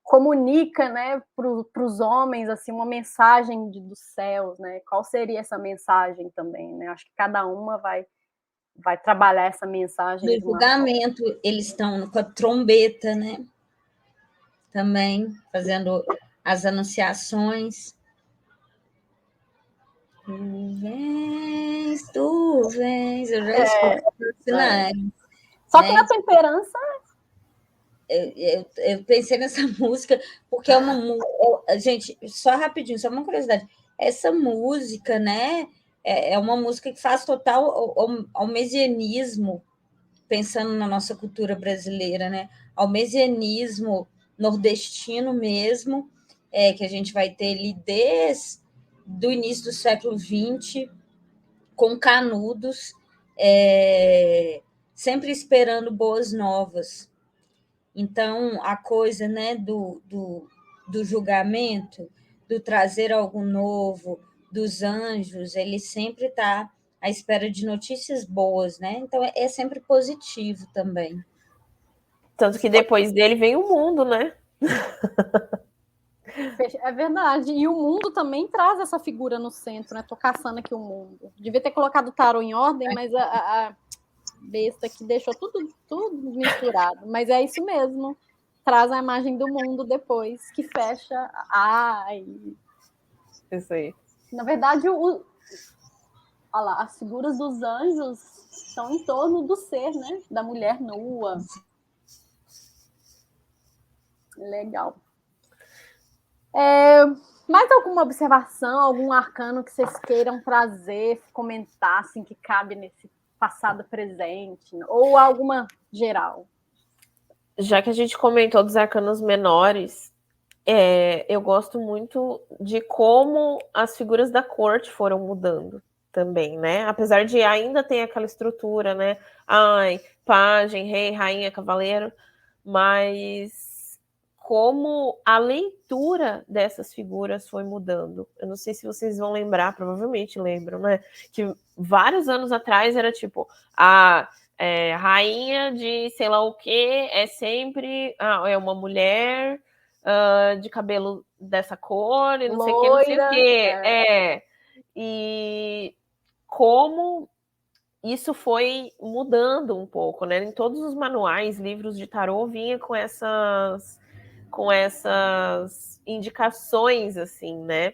comunica, né, para os homens, assim, uma mensagem dos céus, né? Qual seria essa mensagem também, né? Acho que cada uma vai trabalhar essa mensagem. No julgamento, eles estão com a trombeta, né? Também fazendo as anunciações. Tu vens, eu já escuto os sinais. Só que na temperança. Eu pensei nessa música, porque é uma música. Gente, só rapidinho, só uma curiosidade. Essa música, né? É uma música que faz total ao mesianismo, pensando na nossa cultura brasileira, né? Ao mesianismo nordestino mesmo, que a gente vai ter ali desde do início do século XX, com Canudos, sempre esperando boas novas. Então, a coisa, né, do julgamento, do trazer algo novo, dos anjos, ele sempre está à espera de notícias boas, né? Então, é sempre positivo também. Tanto que depois dele vem o mundo, né? É verdade. E o mundo também traz essa figura no centro, né? Tô caçando aqui o mundo. Devia ter colocado o tarô em ordem, mas a besta que deixou tudo misturado. Mas é isso mesmo. Traz a imagem do mundo depois, que fecha. Ai. Isso aí. Na verdade, olha lá, as figuras dos anjos estão em torno do ser, né? Da mulher nua. Legal. Mais alguma observação, algum arcano que vocês queiram trazer, comentar, assim, que cabe nesse passado presente, ou alguma geral? Já que a gente comentou dos arcanos menores, eu gosto muito de como as figuras da corte foram mudando também, né? Apesar de ainda ter aquela estrutura, né? Ai, pajem, rei, rainha, cavaleiro, mas como a leitura dessas figuras foi mudando. Eu não sei se vocês vão lembrar, provavelmente lembram, né? Que vários anos atrás era tipo, rainha de sei lá o que é sempre é uma mulher de cabelo dessa cor e não sei o que, não sei o que. E como isso foi mudando um pouco, né? Em todos os manuais, livros de tarô vinha com essas indicações, assim, né?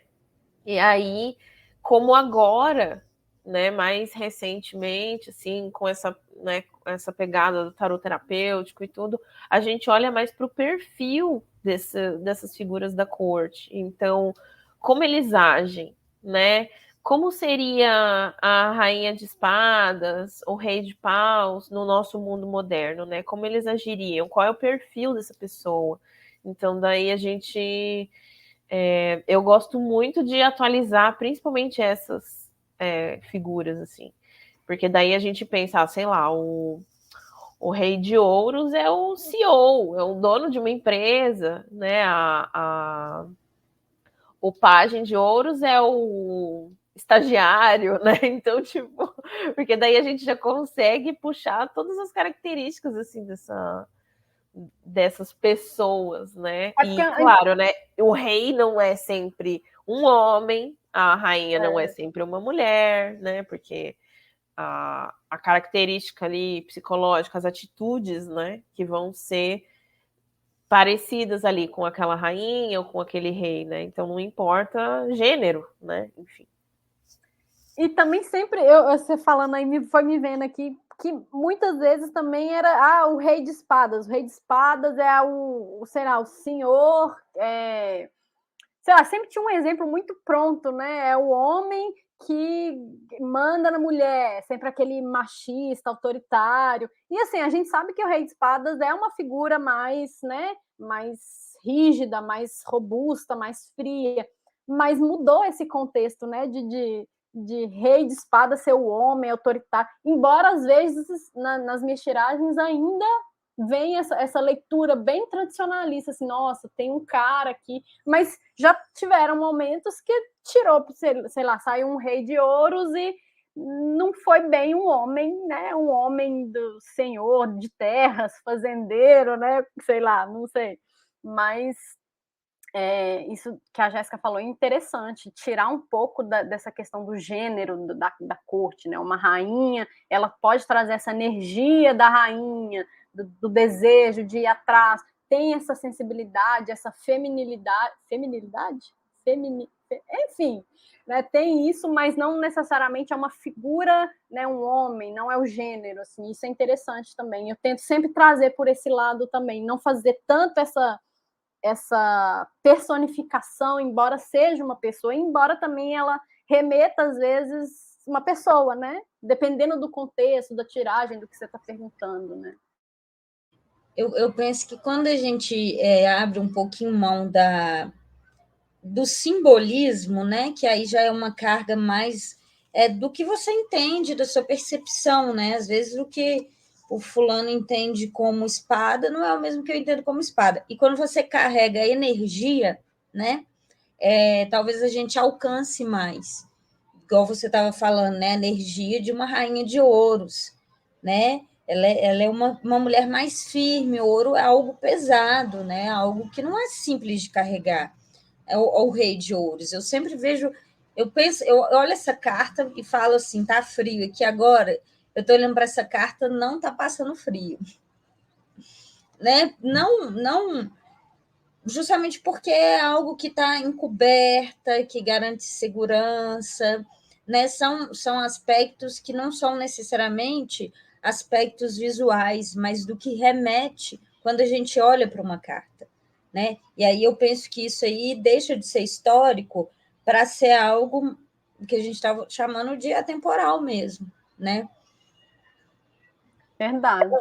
E aí, como agora, né, mais recentemente, assim, com essa, né, essa pegada do tarot terapêutico e tudo, a gente olha mais para o perfil dessas figuras da corte. Então, como eles agem, né? Como seria a rainha de espadas, o rei de paus no nosso mundo moderno, né? Como eles agiriam? Qual é o perfil dessa pessoa? Então, daí a gente eu gosto muito de atualizar, principalmente essas figuras, assim. Porque daí a gente pensa, sei lá, o rei de ouros é o CEO, é o dono de uma empresa, né? O pajem de ouros é o estagiário, né? Então, tipo, porque daí a gente já consegue puxar todas as características, assim, dessas pessoas, né? E claro, né? O rei não é sempre um homem, a rainha não é sempre uma mulher, né? Porque a característica ali psicológica, as atitudes, né? Que vão ser parecidas ali com aquela rainha ou com aquele rei, né? Então não importa gênero, né? Enfim. E também sempre, você falando aí, foi me vendo aqui, que muitas vezes também era o rei de espadas. O rei de espadas é sei lá, o senhor. Sei lá, sempre tinha um exemplo muito pronto, né? É o homem que manda na mulher, sempre aquele machista, autoritário. E assim, a gente sabe que o rei de espadas é uma figura mais, né, mais rígida, mais robusta, mais fria. Mas mudou esse contexto, né, de rei de espada ser o homem autoritário. Embora às vezes nas minhas tiragens ainda vem essa leitura bem tradicionalista, assim, nossa, tem um cara aqui, mas já tiveram momentos que tirou, sei lá, saiu um rei de ouros e não foi bem um homem, né, um homem do senhor de terras, fazendeiro, né, sei lá, não sei, mas isso que a Jéssica falou é interessante, tirar um pouco dessa questão do gênero da corte, né, uma rainha, ela pode trazer essa energia da rainha, do desejo de ir atrás, tem essa sensibilidade, essa feminilidade, enfim, né, tem isso, mas não necessariamente é uma figura, né, um homem, não é o gênero, assim, isso é interessante também. Eu tento sempre trazer por esse lado também, não fazer tanto essa personificação, embora seja uma pessoa, embora também ela remeta, às vezes, uma pessoa, né? Dependendo do contexto, da tiragem, do que você está perguntando, né? Eu penso que quando a gente abre um pouquinho mão do simbolismo, né? Que aí já é uma carga mais do que você entende, da sua percepção, né? Às vezes o que o fulano entende como espada não é o mesmo que eu entendo como espada. E quando você carrega energia, né? Talvez a gente alcance mais. Igual você estava falando, né? A energia de uma rainha de ouros, né? Ela é uma mulher mais firme. O ouro é algo pesado, né? Algo que não é simples de carregar. É o rei de ouros. Eu sempre vejo, eu olho essa carta e falo assim, tá frio aqui agora. Eu estou olhando para essa carta, não tá passando frio, né? Não, justamente porque é algo que está encoberta, que garante segurança, né? São aspectos que não são necessariamente aspectos visuais, mas do que remete quando a gente olha para uma carta, né? E aí eu penso que isso aí deixa de ser histórico para ser algo que a gente estava chamando de atemporal mesmo, né? Verdade.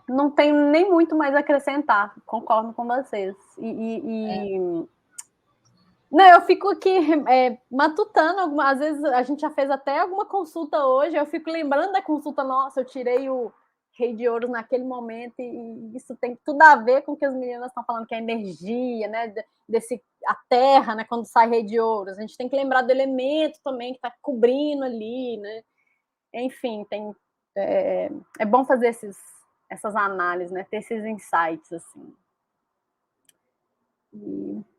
Não tenho nem muito mais a acrescentar, concordo com vocês. Não, eu fico aqui matutando, às vezes a gente já fez até alguma consulta hoje, eu fico lembrando da consulta, nossa, eu tirei o Rei de Ouros naquele momento, e isso tem tudo a ver com o que as meninas estão falando, que é a energia, né, a terra, né, quando sai Rei de Ouros, a gente tem que lembrar do elemento também que está cobrindo ali, né, enfim, é bom fazer essas análises, né, ter esses insights, assim.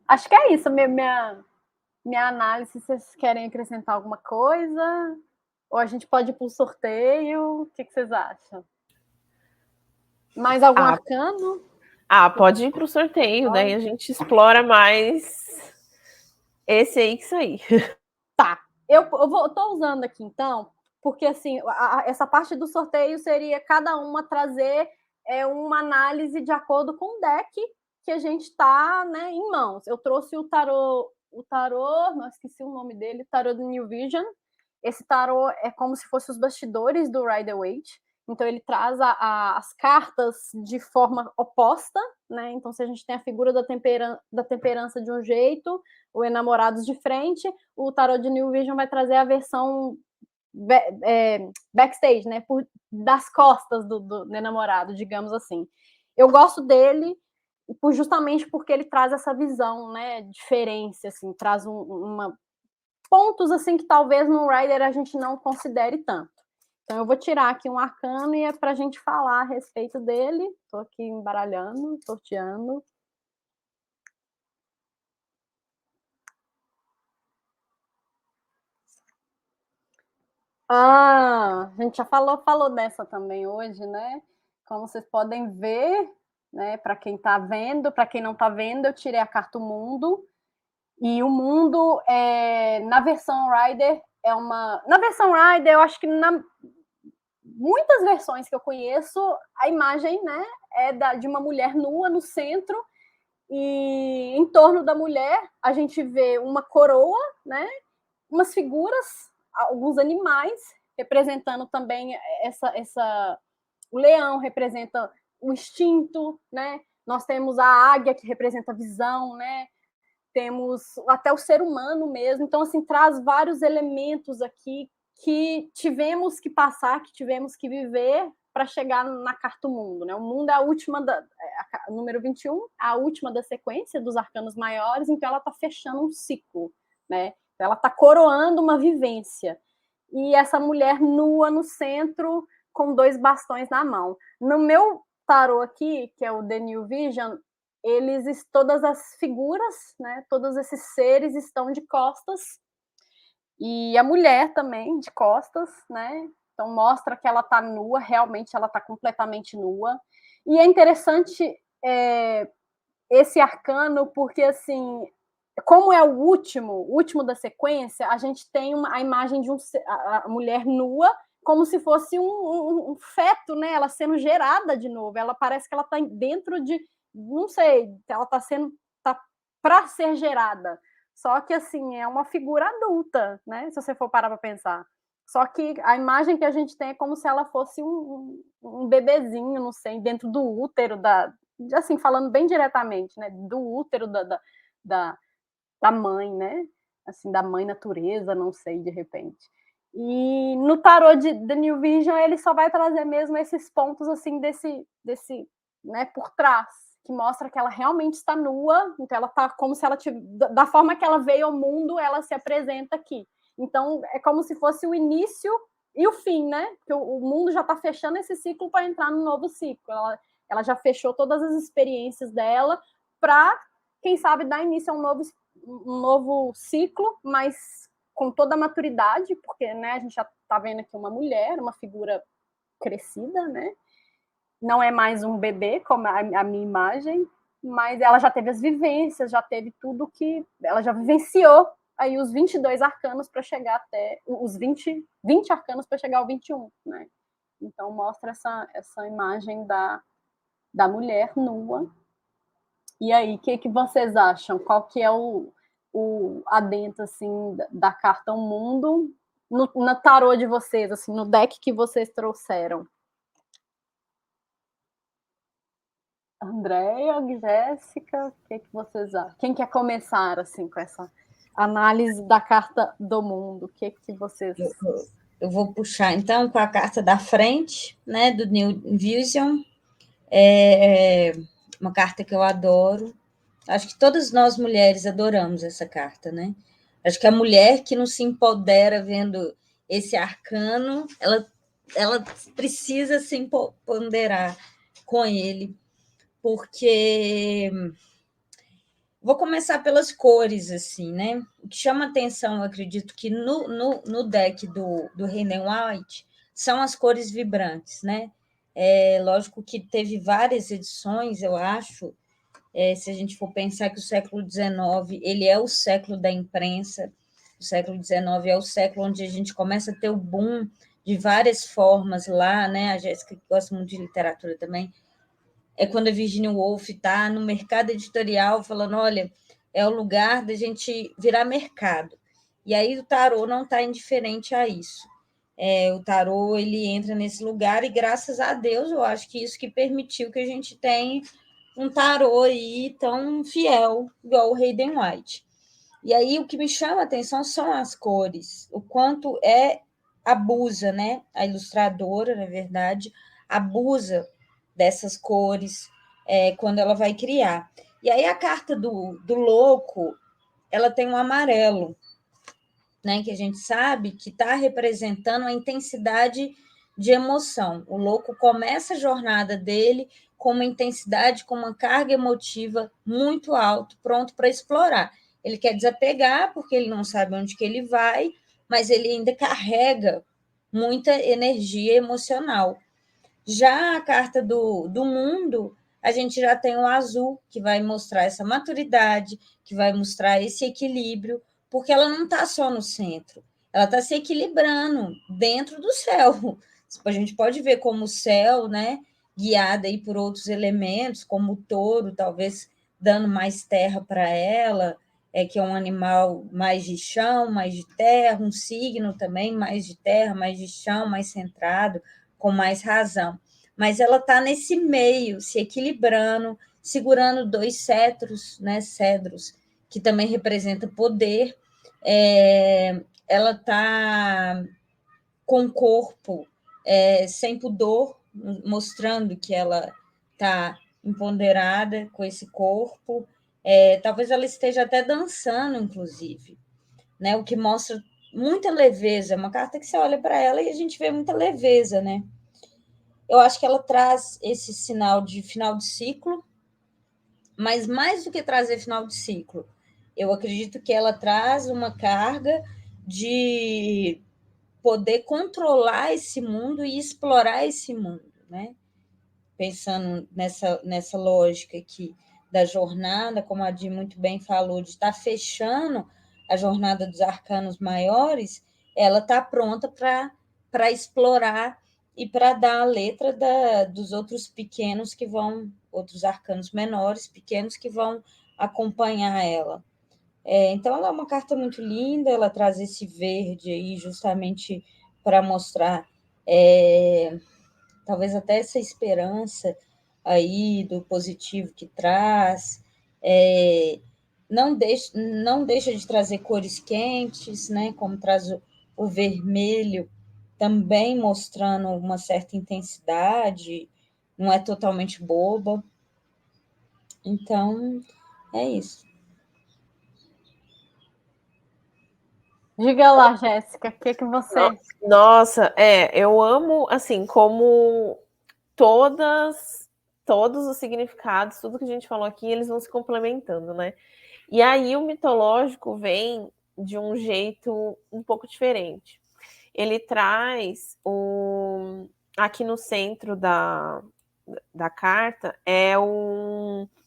Acho que é isso, minha análise. Se vocês querem acrescentar alguma coisa, ou a gente pode ir para o sorteio, o que vocês acham? Mais algum arcano? Pode ir para o sorteio, daí a gente explora mais esse aí que sair. Tá, eu tô usando aqui então, porque assim, essa parte do sorteio seria cada uma trazer uma análise de acordo com o deck que a gente está, né, em mãos. Eu trouxe o tarô, não esqueci o nome dele, tarô do New Vision. Esse tarô é como se fosse os bastidores do Rider-Waite. Então ele traz as cartas de forma oposta, né? Então se a gente tem a figura da temperança de um jeito, o Enamorados de frente, o tarô de New Vision vai trazer a versão backstage, né? Das costas do enamorado, digamos assim. Eu gosto dele justamente porque ele traz essa visão, né? Diferença, assim, traz pontos assim que talvez no Rider a gente não considere tanto. Então eu vou tirar aqui um arcano e é para a gente falar a respeito dele. Estou aqui embaralhando, sorteando. A gente já falou dessa também hoje, né? Como vocês podem ver, né? Para quem está vendo, para quem não está vendo, eu tirei a carta Mundo. E o mundo, na versão Rider, na versão Rider, eu acho que muitas versões que eu conheço, a imagem, né, de uma mulher nua no centro, e em torno da mulher a gente vê uma coroa, né, umas figuras, alguns animais, representando também o leão representa o instinto, né? Nós temos a águia, que representa a visão, né? Temos até o ser humano mesmo. Então, assim, traz vários elementos aqui que tivemos que passar, que tivemos que viver para chegar na Carta Mundo, né? O mundo é a última, número 21, a última da sequência dos arcanos maiores, então ela está fechando um ciclo, né? Ela está coroando uma vivência. E essa mulher nua no centro, com 2 bastões na mão. No meu tarô aqui, que é o The New Vision, todas as figuras, né, todos esses seres estão de costas, e a mulher também de costas, né? Então mostra que ela está nua, realmente ela está completamente nua. E é interessante esse arcano, porque assim, como é o último da sequência, a gente tem a imagem de a mulher nua, como se fosse um feto, né? Ela sendo gerada de novo. Ela parece que ela está dentro de, não sei, ela está para ser gerada. Só que assim, é uma figura adulta, né? Se você for parar para pensar. Só que a imagem que a gente tem é como se ela fosse um bebezinho, não sei, dentro do útero assim, falando bem diretamente, né, do útero da mãe, né, assim, da mãe natureza, não sei, de repente. E no tarô de The New Vision, ele só vai trazer mesmo esses pontos, assim, desse, né, por trás, que mostra que ela realmente está nua, então ela está como se ela da forma que ela veio ao mundo, ela se apresenta aqui. Então, é como se fosse o início e o fim, né? Porque o mundo já está fechando esse ciclo para entrar no novo ciclo. Ela já fechou todas as experiências dela para, quem sabe, dar início a um novo ciclo, mas com toda a maturidade, porque, né, a gente já está vendo aqui uma mulher, uma figura crescida, né? Não é mais um bebê, como a minha imagem, mas ela já teve as vivências, já teve tudo que... Ela já vivenciou aí os 22 arcanos para chegar até... Os 20 arcanos para chegar ao 21, né? Então, mostra essa imagem da mulher nua. E aí, o que vocês acham? Qual que é o adentro, assim, da carta ao mundo no tarô de vocês, assim, no deck que vocês trouxeram? Andréia, Jéssica, o que vocês acham? Quem quer começar, assim, com essa análise da carta do mundo? O que vocês... Eu vou puxar, então, com a carta da frente, né, do New Vision. É uma carta que eu adoro. Acho que todas nós mulheres adoramos essa carta, né? Acho que a mulher que não se empodera vendo esse arcano, ela precisa se empoderar com ele, porque... Vou começar pelas cores, assim, né? O que chama atenção, eu acredito que no deck do Hayden White são as cores vibrantes, né? É lógico que teve várias edições, eu acho, se a gente for pensar que o século XIX ele é o século da imprensa, o século XIX é o século onde a gente começa a ter o boom de várias formas lá, né? A Jéssica, que gosta muito de literatura também, é quando a Virginia Woolf está no mercado editorial falando, olha, é o lugar da gente virar mercado. E aí o tarô não está indiferente a isso. O tarô ele entra nesse lugar e, graças a Deus, eu acho que isso que permitiu que a gente tenha um tarô aí tão fiel, igual o Hayden White. E aí o que me chama a atenção são as cores, o quanto abusa, né? A ilustradora, na verdade, abusa dessas cores quando ela vai criar. E aí a carta do louco, ela tem um amarelo, né, que a gente sabe que está representando a intensidade de emoção. O louco começa a jornada dele com uma intensidade, com uma carga emotiva muito alta, pronto para explorar. Ele quer desapegar, porque ele não sabe onde que ele vai, mas ele ainda carrega muita energia emocional. Já a carta do mundo, a gente já tem o azul, que vai mostrar essa maturidade, que vai mostrar esse equilíbrio, porque ela não está só no centro, ela está se equilibrando dentro do céu. A gente pode ver como o céu, né, guiada aí por outros elementos, como o touro, talvez dando mais terra para ela, que é um animal mais de chão, mais de terra, um signo também mais de terra, mais de chão, mais centrado, com mais razão. Mas ela está nesse meio, se equilibrando, segurando 2 cetros, né, cedros, que também representa poder. Ela está com o corpo sem pudor, mostrando que ela está empoderada com esse corpo. Talvez ela esteja até dançando, inclusive, né, o que mostra muita leveza. É uma carta que você olha para ela e a gente vê muita leveza, né? Eu acho que ela traz esse sinal de final de ciclo, mas mais do que trazer final de ciclo, eu acredito que ela traz uma carga de poder controlar esse mundo e explorar esse mundo, né? Pensando nessa lógica aqui da jornada, como a Di muito bem falou, de estar fechando a jornada dos arcanos maiores, ela está pronta para explorar e para dar a letra dos outros pequenos que vão, outros arcanos menores, pequenos que vão acompanhar ela. Então, ela é uma carta muito linda, ela traz esse verde aí justamente para mostrar talvez até essa esperança aí, do positivo que traz. Não deixa de trazer cores quentes, né? Como traz o vermelho, também mostrando uma certa intensidade, não é totalmente boba. Então, é isso. Diga lá, Jéssica, o que você... Nossa, eu amo, assim, como todos os significados, tudo que a gente falou aqui, eles vão se complementando, né? E aí o mitológico vem de um jeito um pouco diferente. Ele traz aqui no centro da carta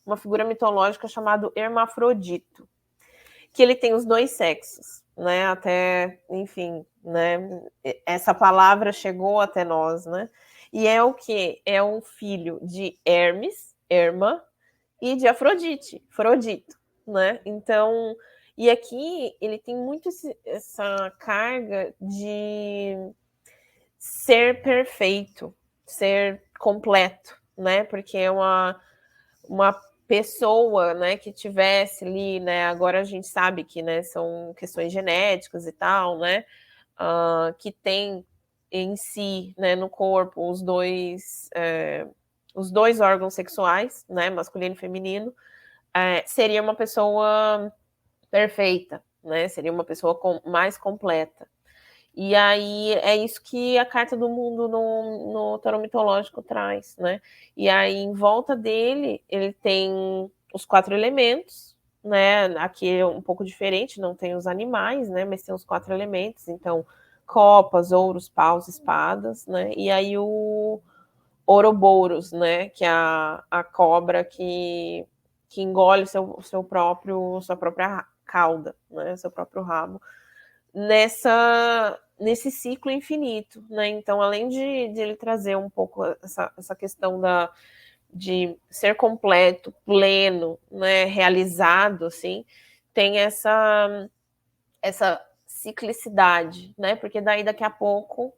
uma figura mitológica chamada Hermafrodito, que ele tem os dois sexos, né? Até, enfim, né? Essa palavra chegou até nós, né? E é o que? É um filho de Hermes, Herma, e de Afrodite, Frodito, né? Então, e aqui ele tem muito essa carga de ser perfeito, ser completo, né? Porque é uma pessoa, né, que tivesse ali, né, agora a gente sabe que, né, são questões genéticas e tal, né, que tem em si, né, no corpo os dois órgãos sexuais, né, masculino e feminino, seria uma pessoa perfeita, né, seria uma pessoa mais completa. E aí é isso que a Carta do Mundo no tarô mitológico traz, né? E aí em volta dele ele tem os 4 elementos, né? Aqui é um pouco diferente, não tem os animais, né? Mas tem os 4 elementos, então copas, ouros, paus, espadas, né? E aí o Ouroboros, né? Que é a cobra que engole sua própria cauda, né? Seu próprio rabo nesse ciclo infinito, né? Então, além de ele trazer um pouco essa questão de ser completo, pleno, né, realizado, assim, tem essa ciclicidade, né? Porque daí daqui a pouco,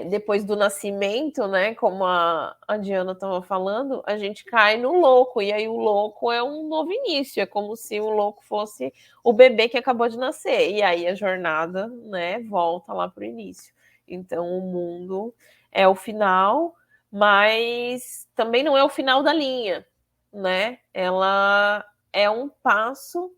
depois do nascimento, né? Como a Diana estava falando, a gente cai no louco, e aí o louco é um novo início, é como se o louco fosse o bebê que acabou de nascer, e aí a jornada, né, volta lá para o início. Então o mundo é o final, mas também não é o final da linha, né? Ela é um passo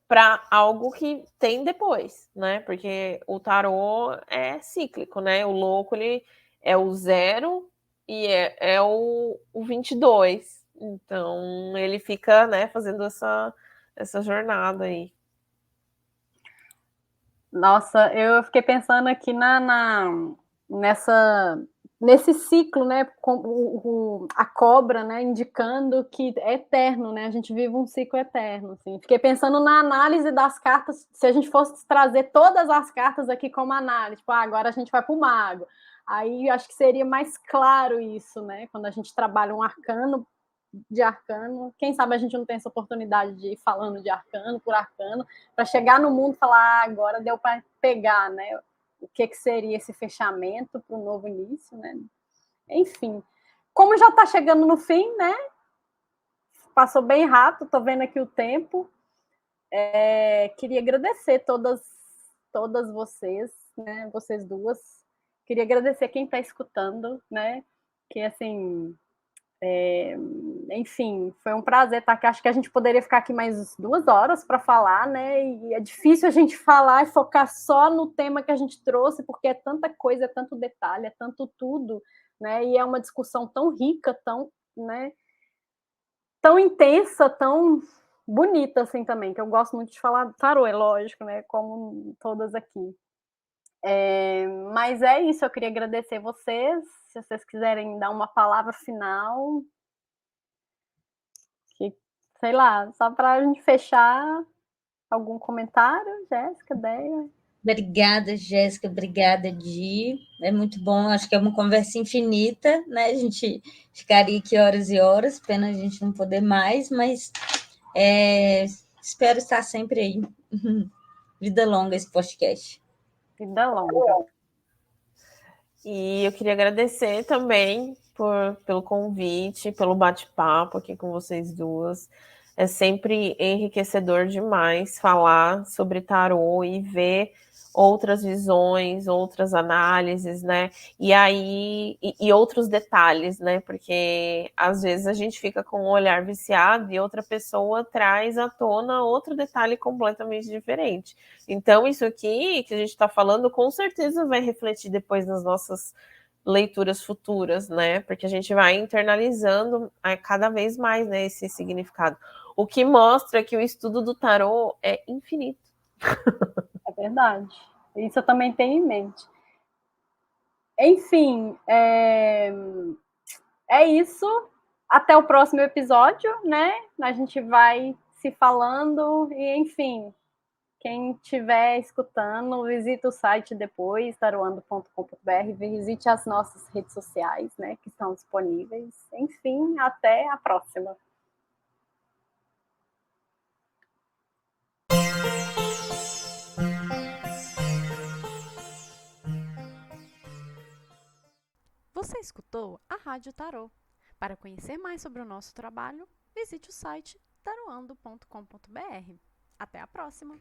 para algo que tem depois, né? Porque o tarô é cíclico, né? O louco ele é o 0 e é o 22. Então ele fica, né, fazendo essa jornada aí. Nossa, eu fiquei pensando aqui nesse ciclo, né, com a cobra, né, indicando que é eterno, né, a gente vive um ciclo eterno, assim. Fiquei pensando na análise das cartas, se a gente fosse trazer todas as cartas aqui como análise, tipo, agora a gente vai para o mago, aí acho que seria mais claro isso, né, quando a gente trabalha um arcano de arcano, quem sabe a gente não tem essa oportunidade de ir falando de arcano por arcano, para chegar no mundo e falar, agora deu para pegar, né? O que seria esse fechamento para o novo início, né? Enfim, como já está chegando no fim, né? Passou bem rápido, estou vendo aqui o tempo. Queria agradecer todas vocês, né? Vocês duas. Queria agradecer quem está escutando, né? Que assim, enfim, foi um prazer estar aqui. Acho que a gente poderia ficar aqui mais 2 horas para falar, né? E é difícil a gente falar e focar só no tema que a gente trouxe, porque é tanta coisa, é tanto detalhe, é tanto tudo, né? E é uma discussão tão rica, tão, né? Tão intensa, tão bonita assim também, que eu gosto muito de falar tarô, é lógico, né? Como todas aqui. Mas é isso, eu queria agradecer vocês. Se vocês quiserem dar uma palavra final, que, sei lá, só para a gente fechar, algum comentário, Jéssica, Deia? Obrigada, Jéssica, obrigada, Di. É muito bom, acho que é uma conversa infinita, né? A gente ficaria aqui horas e horas, pena a gente não poder mais, mas espero estar sempre aí. Vida longa esse podcast. Vida longa. E eu queria agradecer também pelo convite, pelo bate-papo aqui com vocês duas. É sempre enriquecedor demais falar sobre tarô e ver outras visões, outras análises, né? E aí, e outros detalhes, né? Porque às vezes a gente fica com um olhar viciado e outra pessoa traz à tona outro detalhe completamente diferente. Então, isso aqui que a gente está falando, com certeza vai refletir depois nas nossas leituras futuras, né? Porque a gente vai internalizando cada vez mais, né, esse significado. O que mostra que o estudo do tarô é infinito. É verdade. Isso eu também tenho em mente. Enfim, é isso. Até o próximo episódio, né? A gente vai se falando e, enfim, quem estiver escutando, visita o site depois, taroando.com.br, visite as nossas redes sociais, né, que estão disponíveis. Enfim, até a próxima. Você escutou a Rádio Tarô. Para conhecer mais sobre o nosso trabalho, visite o site taroando.com.br. Até a próxima!